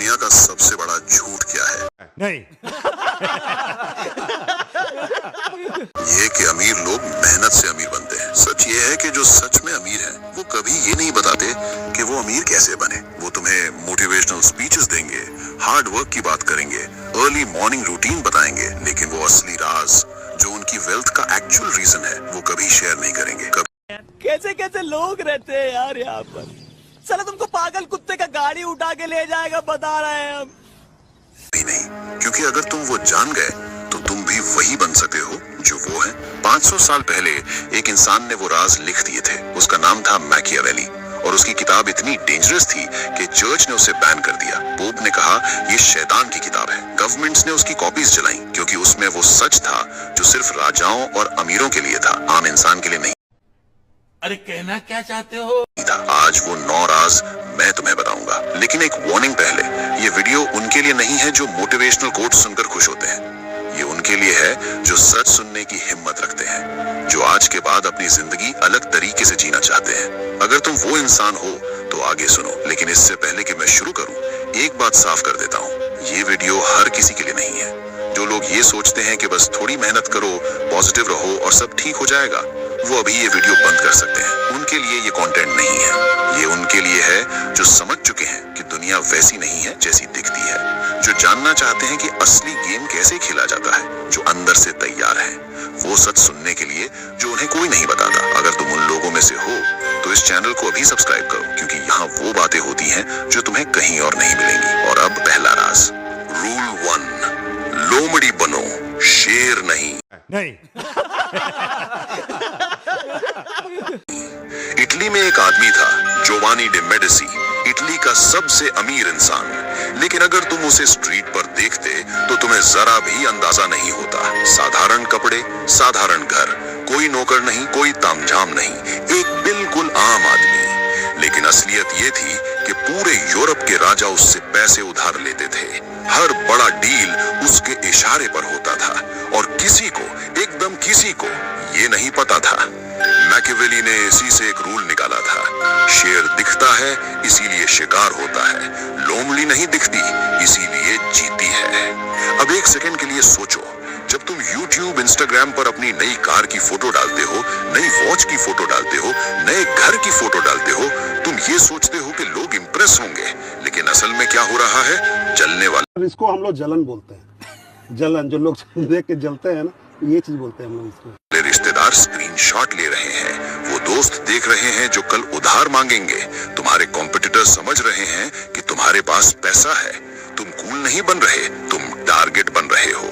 दुनिया का सबसे बड़ा झूठ क्या है? नहीं। ये कि अमीर लोग मेहनत से अमीर बनते हैं। सच ये है कि जो सच में अमीर है वो कभी ये नहीं बताते कि वो अमीर कैसे बने। वो तुम्हें मोटिवेशनल स्पीचेस देंगे, हार्ड वर्क की बात करेंगे, अर्ली मॉर्निंग रूटीन बताएंगे, लेकिन वो असली राज जो उनकी वेल्थ का एक्चुअल रीजन है वो कभी शेयर नहीं करेंगे। कैसे कैसे लोग रहते हैं यार यहाँ पर। चलो तुमको पागल कुत्ते का गाड़ी उठा के ले जाएगा, बता रहे हैं हम। नहीं, क्योंकि अगर तुम वो जान गए तो तुम भी वही बन सकते हो जो वो है। 500 साल पहले एक इंसान ने वो राज लिख दिए थे। उसका नाम था मैकियावेली और उसकी किताब इतनी डेंजरस थी कि चर्च ने उसे बैन कर दिया। पोप ने कहा ये शैतान की किताब है। गवर्नमेंट्स ने उसकी कॉपीज जलाई क्योंकि उसमें वो सच था जो सिर्फ राजाओं और अमीरों के लिए था, आम इंसान के लिए नहीं। अरे कहना क्या चाहते हो? आज वो 9 राज मैं तुम्हें बताऊंगा, लेकिन एक वार्निंग पहले। ये वीडियो उनके लिए नहीं है जो मोटिवेशनल कोट सुनकर खुश होते हैं। ये उनके लिए है जो सच सुनने की हिम्मत रखते हैं, जो आज के बाद अपनी जिंदगी अलग तरीके से जीना चाहते हैं। अगर तुम वो इंसान हो तो आगे सुनो, लेकिन इससे पहले कि मैं शुरू करूं, एक बात साफ कर देता हूं, ये वीडियो हर किसी के लिए नहीं है। जो लोग ये सोचते हैं कि बस थोड़ी मेहनत करो, पॉजिटिव रहो और सब ठीक हो जाएगा, वो अभी ये वीडियो बंद कर सकते हैं। उनके लिए ये कंटेंट नहीं है। ये उनके लिए है जो समझ चुके हैं कि दुनिया वैसी नहीं है जैसी दिखती है, जो जानना चाहते हैं कि असली गेम कैसे खेला जाता है, जो अंदर से तैयार है वो सच सुनने के लिए जो उन्हें कोई नहीं बताता। अगर तुम उन लोगों में से हो तो इस चैनल को अभी सब्सक्राइब करो, क्योंकि यहाँ वो बातें होती हैं जो तुम्हें कहीं और नहीं मिलेंगी। और अब पहला राज, रूल 1, लोमड़ी बनो, शेर नहीं। इटली में एक आदमी था, जोवानी डे मेडिसी, इटली का सबसे अमीर इंसान। लेकिन अगर तुम उसे स्ट्रीट पर देखते तो तुम्हें जरा भी अंदाजा नहीं होता। साधारण कपड़े, साधारण घर, कोई नौकर नहीं, कोई तामझाम नहीं, एक बिल्कुल आम आदमी। लेकिन असलियत ये थी कि पूरे यूरोप के राजा उससे पैसे उधार लेते थे। हर बड़ा डील उसके इशारे पर होता था और किसी को, एकदम किसी को ये नहीं पता था। मैकियावेली ने इसी से एक रूल निकाला था, शेर दिखता है इसीलिए शिकार होता है, लोमड़ी नहीं दिखती इसीलिए जीती है। अब एक सेकंड के लिए सोचो, जब तुम YouTube, Instagram पर अपनी नई कार की फोटो डालते हो, नई वॉच की फोटो डालते हो, नए घर की फोटो डालते हो, तुम ये सोचते हो कि लोग इंप्रेस होंगे, लेकिन असल में क्या हो रहा है? जलने वाला। इसको हम लोग जलन बोलते हैं। जलन, जो लोग देख के जलते हैं ना, ये चीज बोलते हैं हम लोग इसको। रिश्तेदार स्क्रीनशॉट ले रहे हैं, वो दोस्त देख रहे हैं जो कल उधार मांगेंगे, तुम्हारे कॉम्पिटिटर समझ रहे हैं कि तुम्हारे पास पैसा है। तुम कूल नहीं बन रहे, तुम टारगेट बन रहे हो।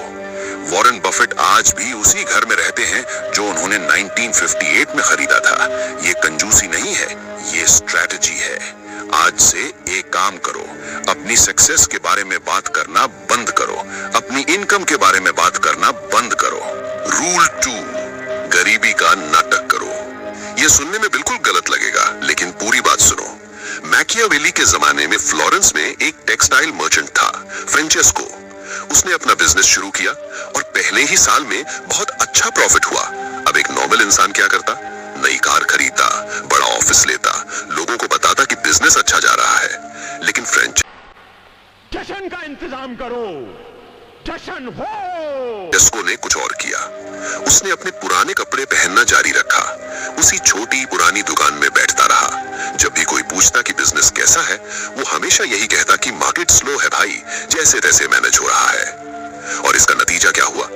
वॉरेन बफेट आज भी उसी घर में रहते हैं जो उन्होंने 1958 में खरीदा था। ये कंजूसी नहीं है, ये स्ट्रैटेजी है। आज से एक काम करो, अपनी सक्सेस के बारे में बात करना बंद करो, अपनी इनकम के बारे में बात करना बंद करो। रूल 2, गरीबी का नाटक करो। ये सुनने में बिल्कुल गलत लगेगा, लेकिन पूरी बात सुनो। मैकियावेली के जमाने में फ्लोरेंस में एक टेक्सटाइल मर्चेंट था, फ्रेंचेस्को। उसने अपना बिजनेस शुरू किया और पहले ही साल में बहुत अच्छा प्रॉफिट हुआ। अब एक नॉर्मल इंसान क्या करता? नई कार खरीदता, बड़ा ऑफिस लेता, लोगों को बताता कि बिजनेस अच्छा जा रहा है। लेकिन जश्न का इंतजाम करो, जश्न हो। फ्रेंचेस्को ने कुछ और किया। उसने अपने पुराने कपड़े पहनना जारी रखा, उसी छोटी पुरानी दुकान में बैठता रहा। जब भी कोई पूछता कि बिजनेस कैसा है, वो हमेशा यही कहता कि मार्केट स्लो है भाई, जैसे तैसे मैनेज हो रहा है। और इसका नतीजा क्या हुआ?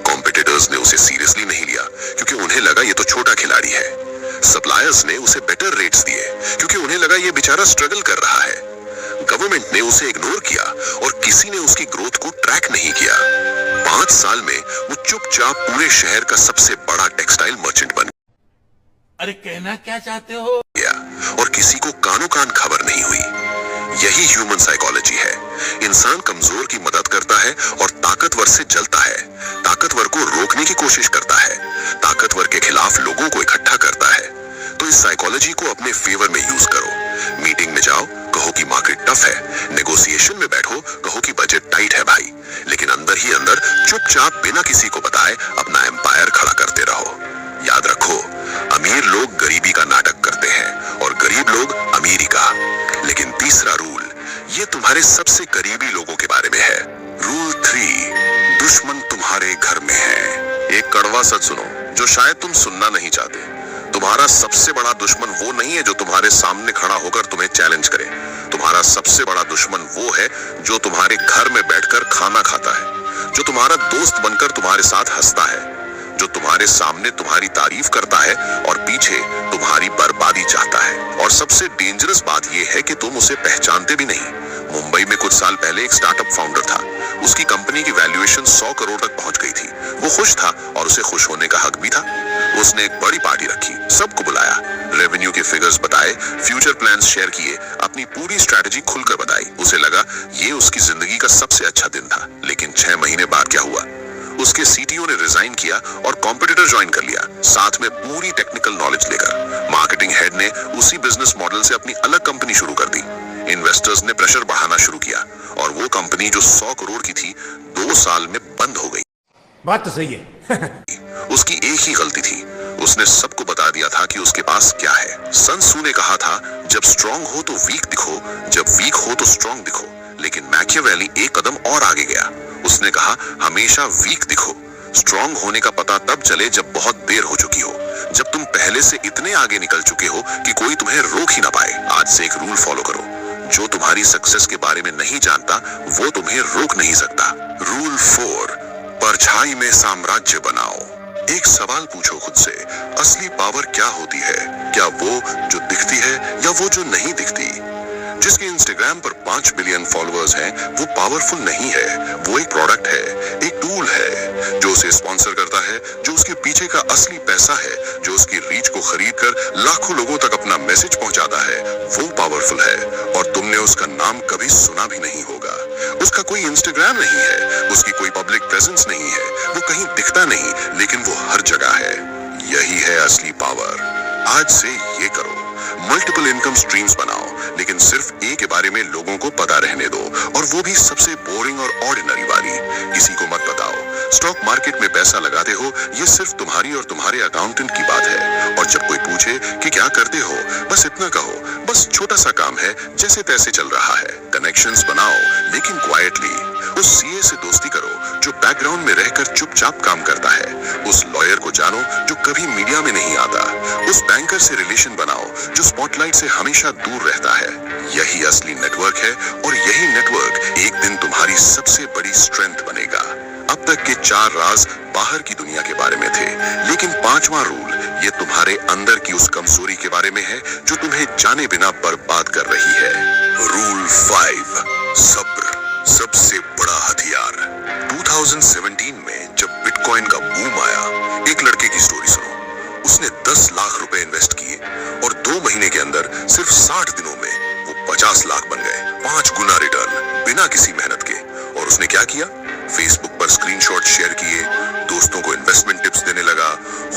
कॉम्पिटिटर्स ने उसे सीरियसली नहीं लिया क्योंकि उन्हें लगा ये तो छोटा खिलाड़ी है। सप्लायर्स ने उसे बेटर रेट्स दिए क्योंकि उन्हें लगा ये बेचारा स्ट्रगल कर रहा है। गवर्नमेंट ने उसे इग्नोर किया और किसी ने उसकी ग्रोथ को ट्रैक नहीं किया। 5 साल में वो चुपचाप पूरे शहर का सबसे बड़ा टेक्सटाइल मर्चेंट बन गया। अरे कहना क्या चाहते हो? और किसी को कानो कान खबर नहीं हुई। यही ह्यूमन साइकोलॉजी है। इंसान कमजोर की मदद करता है और ताकतवर से जलता है, ताकतवर को रोकने की कोशिश करता है, ताकतवर के खिलाफ लोगों को इकट्ठा करता है। तो इस साइकोलॉजी को अपने फेवर में यूज करो। मीटिंग में जाओ, कहो कि मार्केट टफ है, नेगोशिएशन में बैठो, कहो कि बजट टाइट है भाई, लेकिन अंदर ही अंदर चुपचाप बिना किसी को बताए अपना एम्पायर खड़ा करते रहो। याद रखो, अमीर लोग गरीबी का नाटक करते हैं और गरीब लोग अमीरी का। लेकिन तीसरा रूल ये तुम्हारे सबसे करीबी लोगों के बारे में है। रूल 3, दुश्मन तुम्हारे घर में है। एक कड़वा सच सुनो जो शायद तुम सुनना नहीं चाहते। तुम्हारा सबसे बड़ा दुश्मन वो नहीं है जो तुम्हारे सामने खड़ा होकर तुम्हें चैलेंज करे। तुम्हारा सबसे बड़ा दुश्मन वो है जो तुम्हारे घर में बैठकर खाना खाता है, जो तुम्हारा दोस्त बनकर तुम्हारे साथ हंसता है, जो तुम्हारे सामने तुम्हारी तारीफ करता है और पीछे तुम्हारी बर्बादी चाहता है। और सबसे डेंजरस बात यह है कि तुम उसे पहचानते भी नहीं। मुंबई में कुछ साल पहले एक स्टार्टअप फाउंडर था। उसकी कंपनी की वैल्यूएशन 100 करोड़ तक पहुंच गई थी। वो खुश था और उसे खुश होने का हक भी था। उसने एक बड़ी पार्टी रखी, सबको बुलाया, रेवेन्यू के फिगर्स बताए, फ्यूचर प्लान्स शेयर किए, अपनी पूरी स्ट्रैटेजी खुलकर बताई। उसे लगा ये उसकी जिंदगी का सबसे अच्छा दिन था। लेकिन 6 महीने बाद क्या हुआ? उसके सीटीओ ने रिजाइन किया और कॉम्पिटिटर ज्वाइन कर लिया, साथ में पूरी टेक्निकल नॉलेज लेकर। मार्केटिंग हेड ने उसी बिजनेस मॉडल से अपनी अलग कंपनी शुरू कर दी। इन्वेस्टर्स ने प्रेशर बढ़ाना शुरू किया और वो कंपनी जो 100 करोड़ की थी 2 साल में बंद हो गई। बात तो सही है। उसकी एक ही गलती थी, उसने सबको बता दिया था कि उसके पास क्या है। सन त्सू ने कहा था, जब स्ट्रांग हो तो वीक दिखो, जब वीक हो तो स्ट्रांग दिखो। लेकिन मैकियावेली एक कदम और आगे गया। उसने कहा, हमेशा वीक दिखो। स्ट्रांग होने का पता तब चले जब बहुत देर हो चुकी हो, जब तुम पहले से इतने आगे निकल चुके हो कि कोई तुम्हें रोक ही ना पाए। आज से एक रूल फॉलो करो, जो तुम्हारी सक्सेस के बारे में नहीं जानता वो तुम्हें रोक नहीं सकता। रूल 4, परछाई में साम्राज्य बनाओ। एक सवाल पूछो खुद से, असली पावर क्या होती है? क्या वो जो दिखती है या वो जो नहीं दिखती? जिसके इंस्टाग्राम पर 5 बिलियन फॉलोअर्स हैं, वो पावरफुल नहीं है। वो एक प्रोडक्ट है, एक टूल है जो उसे स्पॉन्सर करता है, जो उसके पीछे का असली पैसा है, जो उसकी रीच को खरीदकर लाखों लोगों तक अपना मैसेज पहुंचाता है, वो पावरफुल है। और तुमने उसका नाम कभी सुना भी नहीं होगा। उसका कोई इंस्टाग्राम नहीं है, उसकी कोई पब्लिक प्रेजेंस नहीं है, वो कहीं दिखता नहीं, लेकिन वो हर जगह है। यही है असली पावर। आज से ये करो, मल्टीपल इनकम स्ट्रीम्स बनाओ, लेकिन सिर्फ एक के बारे में लोगों को पता रहने दो, और वो भी सबसे बोरिंग और ऑर्डिनरी वाली। किसी को मत बताओ। स्टॉक मार्केट में पैसा लगाते हो, ये सिर्फ तुम्हारी और तुम्हारे अकाउंटेंट की बात है। और जब कोई पूछे कि क्या करते हो, बस इतना कहो, बस छोटा सा काम है, जैसे तैसे चल रहा है। कनेक्शंस बनाओ, लेकिन क्वाइटली। उस सीए से दोस्ती करो जो बैकग्राउंड में रहकर चुपचाप काम करता है। उस लॉयर को जानो जो कभी मीडिया में नहीं आता। उस बैंकर से रिलेशन बनाओ जो स्पॉटलाइट से हमेशा दूर रहता है। यही असली नेटवर्क है, और यही नेटवर्क एक दिन तुम्हारी सबसे बड़ी स्ट्रेंथ बनेगा। अब तक के 4 राज बाहर की दुनिया के बारे में थे, लेकिन 5वां रूल ये तुम्हारे अंदर की उस कमजोरी के बारे में है जो तुम्हें जाने बिना बर्बाद कर रही है। रूल 5, सब्र, सबसे बड़ा हथियार। 2017 में जब बिटकॉइन का बूम आया, एक लड़के की स्टोरी सुनो। उसने 10 लाख रुपए इन्वेस्ट किए और 2 महीने के अंदर सिर्फ 60 दिनों में वो 50 लाख बन गए। 5 गुना रिटर्न बिना किसी मेहनत के। और उसने क्या किया? फेसबुक पर स्क्रीनशॉट शेयर किए, दोस्तों को इन्वेस्टमेंट टिप्स देने लगा,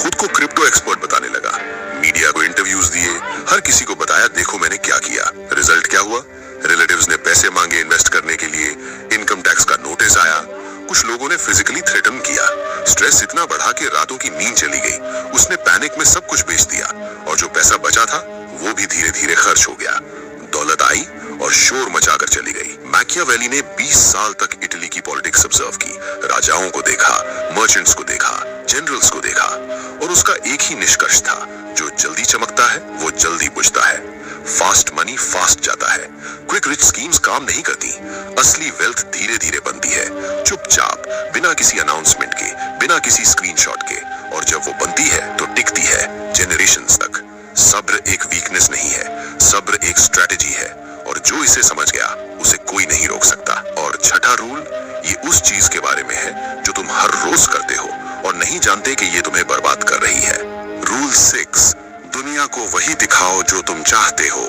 खुद को क्रिप्टो एक्सपर्ट बताने लगा, मीडिया को इंटरव्यूज दिए, हर किसी को बताया देखो मैंने क्या किया। रिजल्ट क्या हुआ? रिलेटिव्स ने पैसे मांगे इन्वेस्ट करने के लिए, इनकम टैक्स का नोटिस आया, कुछ लोगों ने फिजिकली थ्रेटन किया। स्ट्रेस इतना बढ़ा कि रातों की नींद चली गई। उसने पैनिक में सब कुछ बेच दिया, और जो पैसा बचा था वो भी धीरे धीरे खर्च हो गया। दौलत आई और शोर मचाकर चली गई। मैकियावेली ने 20 साल तक इटली की पॉलिटिक्स ऑब्जर्व की, राजाओं को देखा, मर्चेंट्स को देखा, जनरल्स को देखा, और उसका एक ही निष्कर्ष था, जो जल्दी चमकता है वो जल्दी बुझता है। फास्ट मनी फास्ट जाता है। क्विक रिच स्कीम्स काम नहीं करती। असली वेल्थ धीरे धीरे बनती है, चुपचाप, बिना किसी अनाउंसमेंट के, बिना किसी स्क्रीनशॉट के। और जब वो बनती है तो टिकती है जेनरेशंस तक। सब्र एक वीकनेस नहीं है, सब्र एक स्ट्रेटेजी है, और जो इसे समझ गया उसे कोई नहीं रोक सकता। और छठा रूल ये उस चीज के बारे में है जो तुम हर रोज करते हो और नहीं जानते कि ये तुम्हें बर्बाद कर रही है। रूल 6, दुनिया को वही दिखाओ जो तुम चाहते हो।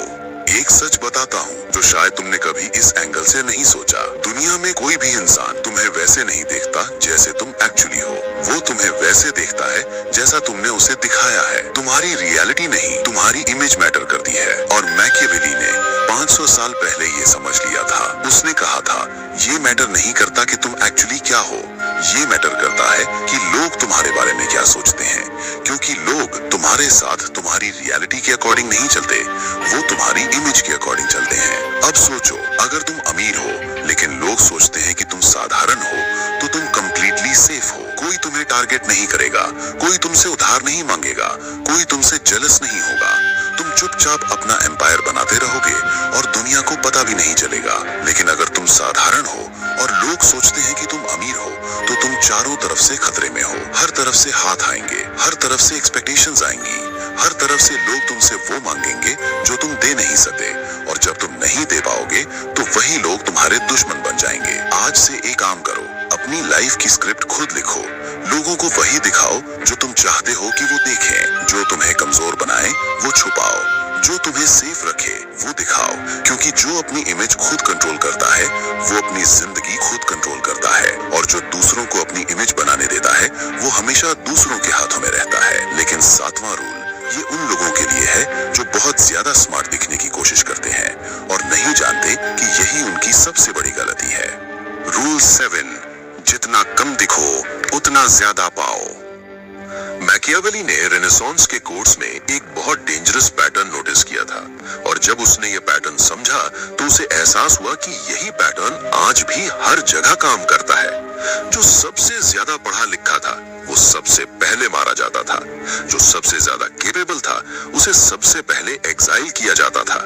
एक सच बताता हूँ जो शायद तुमने कभी इस एंगल से नहीं सोचा। दुनिया में कोई भी इंसान तुम्हें वैसे नहीं देखता जैसे तुम एक्चुअली हो। वो तुम्हें वैसे देखता है जैसा तुमने उसे दिखाया है। तुम्हारी रियलिटी नहीं, तुम्हारी इमेज मैटर करती है। और मैकियावेली ने 500 साल पहले ये समझ लिया था। उसने कहा था, ये मैटर नहीं करता कि तुम एक्चुअली क्या हो, ये मैटर करता है कि लोग तुम्हारे बारे में क्या सोचते हैं, क्योंकि लोग तुम्हारे साथ तुम्हारी रियलिटी के अकॉर्डिंग नहीं चलते, वो तुम्हारी इमेज के अकॉर्डिंग चलते हैं। अब सोचो, अगर तुम अमीर हो लेकिन लोग सोचते हैं कि तुम साधारण हो, तो तुम कंप्लीटली सेफ हो। कोई तुम्हें टारगेट नहीं करेगा, कोई तुमसे उधार नहीं मांगेगा, कोई तुमसे जेलस नहीं होगा। तुम चुपचाप अपना एम्पायर बनाते रहोगे और दुनिया को पता भी नहीं चलेगा। लेकिन अगर तुम साधारण हो और लोग सोचते हैं कि तुम अमीर हो, तो तुम चारों तरफ से खतरे में हो। हर तरफ से हाथ आएंगे, हर तरफ से एक्सपेक्टेशंस आएंगी, हर तरफ से लोग तुमसे वो मांगेंगे जो तुम दे नहीं सकते, और जब तुम नहीं दे पाओगे तो वही लोग तुम्हारे दुश्मन बन जाएंगे। आज से एक काम करो, अपनी लाइफ की स्क्रिप्ट खुद लिखो। लोगों को वही दिखाओ जो तुम चाहते हो कि वो देखें। जो तुम्हें कमजोर बनाए वो छुपाओ, जो तुम्हें सेफ रखे वो दिखाओ, क्योंकि जो अपनी इमेज खुद कंट्रोल करता है वो अपनी जिंदगी खुद कंट्रोल करता है, और जो दूसरों को अपनी इमेज बनाने देता है वो हमेशा दूसरों के हाथों में रहता है। लेकिन 7वां रूल ये उन लोगों के लिए है जो बहुत ज्यादा स्मार्ट दिखने की कोशिश करते हैं और नहीं जानते कि यही उनकी सबसे बड़ी गलती है। रूल 7, जितना कम दिखो उतना ज्यादा पाओ। मैकियावेली ने रेनेसांस के कोर्स में एक बहुत डेंजरस पैटर्न नोटिस किया था, और जब उसने ये पैटर्न समझा तो उसे एहसास हुआ कि यही पैटर्न आज भी हर जगह काम करता है। जो सबसे ज्यादा पढ़ा लिखा था वो सबसे पहले मारा जाता था, जो सबसे ज्यादा केपेबल था उसे सबसे पहले एग्जाइल किया जाता था,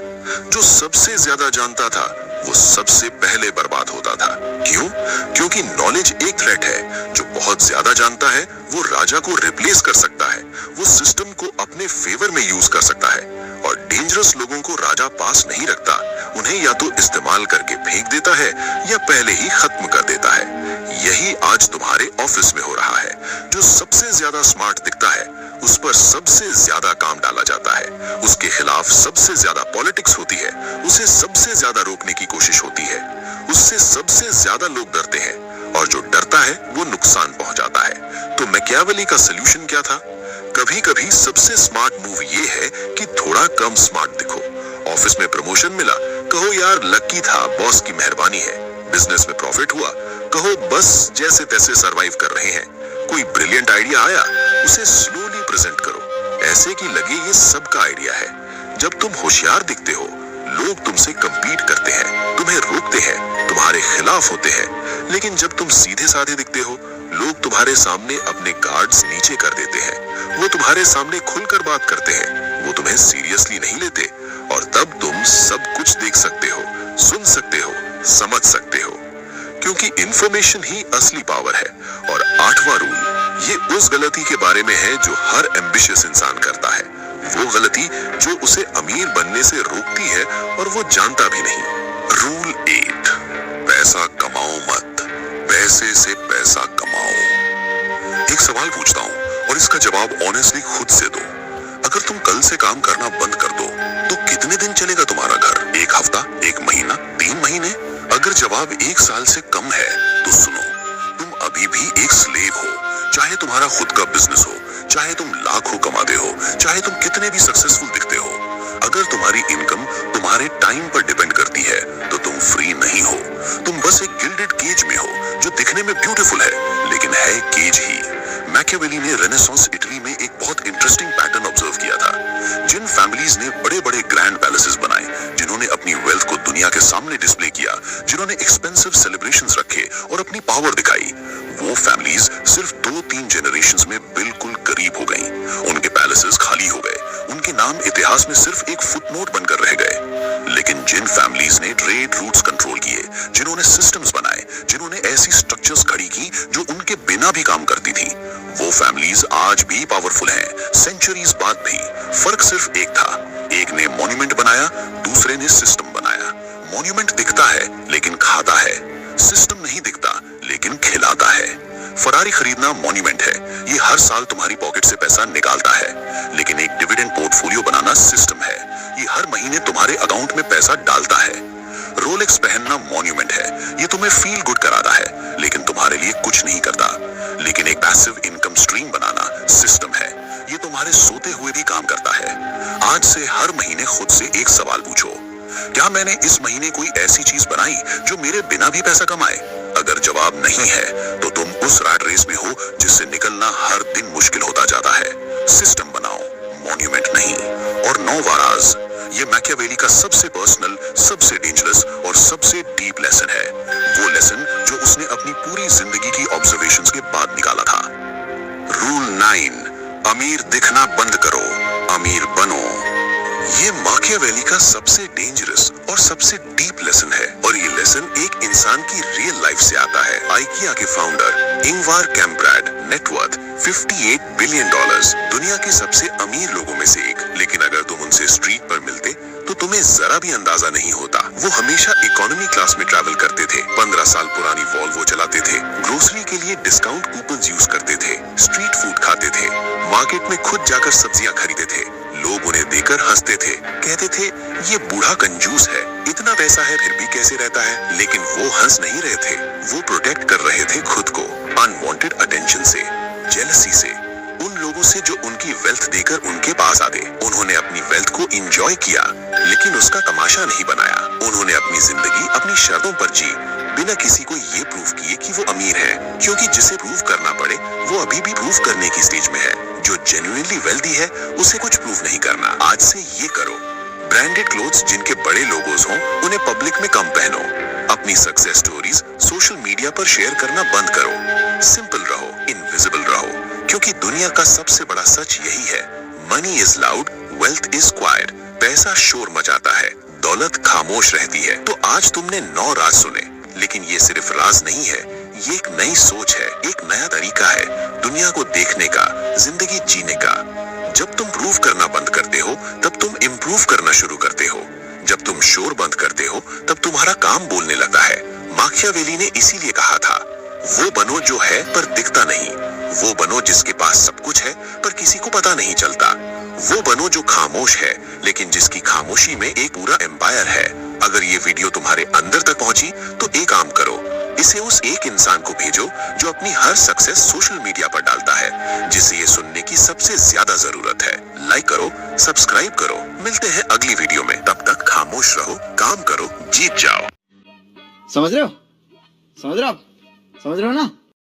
जो सबसे ज्यादा जानता था वो सबसे पहले बर्बाद होता था। क्यों? क्योंकि नॉलेज एक थ्रेट है। जो बहुत ज्यादा जानता है वो राजा को रिप्लेस कर सकता है, वो सिस्टम को अपने फेवर में यूज कर सकता है, और डेंजरस लोगों को राजा पास नहीं रखता, उन्हें या तो इस्तेमाल करके फेंक देता है या पहले ही खत्म कर देता है। यही आज तुम्हारे ऑफिस में हो रहा है। जो सबसे ज्यादा स्मार्ट दिखता है उस पर सबसे ज्यादा काम डाला जाता है, उसके खिलाफ सबसे ज्यादा पॉलिटिक्स होती है, उसे सबसे ज्यादा रोकने की कोशिश होती है, उससे सबसे ज्यादा लोग डरते हैं, और जो डरता है वो नुकसान पहुंचाता है। तो मैकियावेली का सलूशन क्या था? कभी कभी सबसे स्मार्ट मूव ये है कि थोड़ा कम स्मार्ट दिखो। ऑफिस में प्रमोशन मिला, कहो यार लकी था, बॉस की मेहरबानी है। बिजनेस में प्रॉफिट हुआ, कहो बस जैसे तैसे सरवाइव कर रहे हैं। कोई ब्रिलियंट आइडिया आया, उसे स्लोली प्रेजेंट करो, ऐसे कि लगे ये सबका आइडिया है। जब तुम होशियार दिखते हो, लोग तुमसे कंपीट करते हैं, तुम्हें रोकते हैं, तुम्हारे खिलाफ होते हैं। लेकिन जब तुम सीधे साधे दिखते हो, लोग तुम्हारे सामने अपने गार्ड्स नीचे कर देते हैं, वो तुम्हारे सामने खुलकर बात करते हैं, वो तुम्हें सीरियसली नहीं लेते, और तब तुम सब कुछ देख सकते हो, सुन सकते हो, समझ सकते हो, क्योंकि इंफॉर्मेशन ही असली पावर है। और 8वां रूल ये उस गलती के बारे में है जो हर एम्बिशियस इंसान करता है, वो गलती जो उसे अमीर बनने से रोकती है और वो जानता भी नहीं। रूल 8, पैसा कमाओ मत, पैसे से पैसा कमाओ। एक सवाल पूछता हूँ और इसका जवाब ऑनेस्टली खुद से दो। अगर तुम कल से काम करना बंद कर दो तो कितने दिन चलेगा तुम्हारा घर? 1 हफ्ता, 1 महीना, 3 महीने? अगर जवाब 1 साल से कम है तो सुनो, तुम अभी भी एक स्लेव हो। चाहे तुम्हारा खुद का बिजनेस हो, चाहे तुम लाखों कमाते हो, चाहे तुम कितने भी सक्सेसफुल दिखते हो, अगर तुम्हारी इनकम तुम्हारे टाइम पर डिपेंड करती है तो तुम फ्री नहीं हो। तुम बस एक गिल्डेड केज में हो जो दिखने में ब्यूटीफुल है लेकिन है केज ही। मैकियावेली ने रेनेसांस इटली में एक बहुत इंटरेस्टिंग पैटर्न ऑब्जर्व किया था। जिन फैमिलीज ने बड़े बड़े ग्रैंड पैलेसेस बनाए, जिन्होंने अपनी वेल्थ को दुनिया के सामने डिस्प्ले किया, जिन्होंने एक्सपेंसिव सेलिब्रेशंस रखे और अपनी पावर दिखाई, वो फैमिलीज सिर्फ 2-3 जनरेशंस में बिल्कुल गरीब हो गईं। उनके पैलेसेस खाली हो गए, उनके नाम इतिहास में सिर्फ एक फुटनोट बनकर रह गए। लेकिन जिन फैमिलीज ने ट्रेड रूट्स कंट्रोल किए, जिन्होंने सिस्टम्स बनाए, जिन्होंने ऐसी स्ट्रक्चर्स खड़ी की जो उनके बिना भी काम करती थी, वो फैमिलीज आज भी पावरफुल हैं, सेंचुरीज बाद भी। फर्क सिर्फ एक था, एक ने मॉन्यूमेंट बनाया, दूसरे ने सिस्टम बनाया। मॉन्यूमेंट दिखता है लेकिन खाता है, सिस्टम नहीं दिखता लेकिन खिलाता है। फरारी खरीदना मॉन्यूमेंट है, ये हर साल तुम्हारी पॉकेट से पैसा निकालता है, लेकिन एक डिविडेंड पोर्टफोलियो बनाना सिस्टम है, ये हर महीने तुम्हारे अकाउंट में पैसा डालता है। रोलेक्स पहनना मॉन्यूमेंट है, ये तुम्हें फील गुड कराता है लेकिन तुम्हारे लिए कुछ नहीं करता। लेकिन एक पैसिव इनकम स्ट्रीम बनाना सिस्टम है, ये तुम्हारे सोते हुए भी काम करता है। आज से हर महीने खुद से एक सवाल पूछो, क्या मैंने इस महीने कोई ऐसी चीज बनाई जो मेरे बिना भी पैसा कमाए? अगर जवाब नहीं है तो तुम उस रैट रेस में हो जिससे निकलना हर दिन मुश्किल होता जाता है। सिस्टम बनाओ, मॉन्यूमेंट नहीं। और 9 वारास, ये मैकियावेली का सबसे पर्सनल, सबसे डेंजरस और सबसे डीप लेसन है। वो लेसन जो उसने अपनी पूरी जिंदगी की ऑब्जर्वेशंस के बाद निकाला था। रूल 9, अमीर दिखना बंद करो, अमीर बनो। ये मैकियावेली का सबसे डेंजरस और सबसे डीप लेसन है, और ये लेसन एक इंसान की रियल लाइफ से आता है। आइकिया के फाउंडर इंगवार कैम्प्राड, नेटवर्थ $58 बिलियन, दुनिया के सबसे अमीर लोगों में से एक। लेकिन अगर तुम उनसे स्ट्रीट पर मिलते तो तुम्हें जरा भी अंदाजा नहीं होता। वो हमेशा इकोनॉमी क्लास में ट्रैवल करते थे, 15 साल पुरानी वॉल्वो चलाते थे, ग्रोसरी के लिए डिस्काउंट कूपन्स यूज करते थे, स्ट्रीट फूड खाते थे, मार्केट में खुद जाकर सब्जियां खरीदते थे। लोग उन्हें देखकर हंसते थे, कहते थे ये बूढ़ा कंजूस है, इतना पैसा है फिर भी कैसे रहता है। लेकिन वो हंस नहीं रहे थे, वो प्रोटेक्ट कर रहे थे खुद को अनवांटेड अटेंशन से, जेलसी से, उन लोगों से जो उनकी वेल्थ देकर उनके पास आते। उन्होंने अपनी वेल्थ को एंजॉय किया, लेकिन उसका तमाशा नहीं बनाया। उन्होंने अपनी जिंदगी अपनी शर्तों पर जी, बिना किसी को ये प्रूव किए कि वो अमीर है, क्योंकि जिसे प्रूव करना पड़े वो अभी भी प्रूव करने की स्टेज में है। जो जेन्युइनली वेल्दी है उसे कुछ प्रूव नहीं करना। आज से ये करो, ब्रांडेड क्लोथ्स जिनके बड़े लोगोस हों उन्हें पब्लिक में कम पहनो। अपनी सक्सेस स्टोरीज सोशल मीडिया पर शेयर करना बंद करो। सिंपल रहो, इनविजिबल रहो, क्योंकि दुनिया का सबसे बड़ा सच यही है, money is loud, wealth is quite. पैसा शोर मचाता है, दौलत खामोश रहती है। तो आज तुमने 9 राज सुने, लेकिन ये सिर्फ राज नहीं है, ये एक नई सोच है, एक नया तरीका है दुनिया को देखने का, जिंदगी जीने का। जब तुम प्रूव करना बंद करते हो तब तुम इम्प्रूव करना शुरू करते हो। जब तुम शोर बंद करते हो तब तुम्हारा काम बोलने लगता है। मैकियावेली ने इसीलिए कहा था, वो बनो जो है पर दिखता नहीं, वो बनो जिसके पास सब कुछ है पर किसी को पता नहीं चलता, वो बनो जो खामोश है लेकिन जिसकी खामोशी में एक पूरा एम्पायर है। अगर ये वीडियो तुम्हारे अंदर तक पहुंची तो एक काम करो, इसे उस एक इंसान को भेजो जो अपनी हर सक्सेस सोशल मीडिया पर डालता है, जिसे ये सुनने की सबसे ज्यादा जरूरत है। लाइक करो, सब्सक्राइब करो। मिलते हैं अगली वीडियो में, तब तक खामोश रहो, काम करो, जीत जाओ। समझ रहे हो? समझ रहे हो आप? समझ रहे हो ना?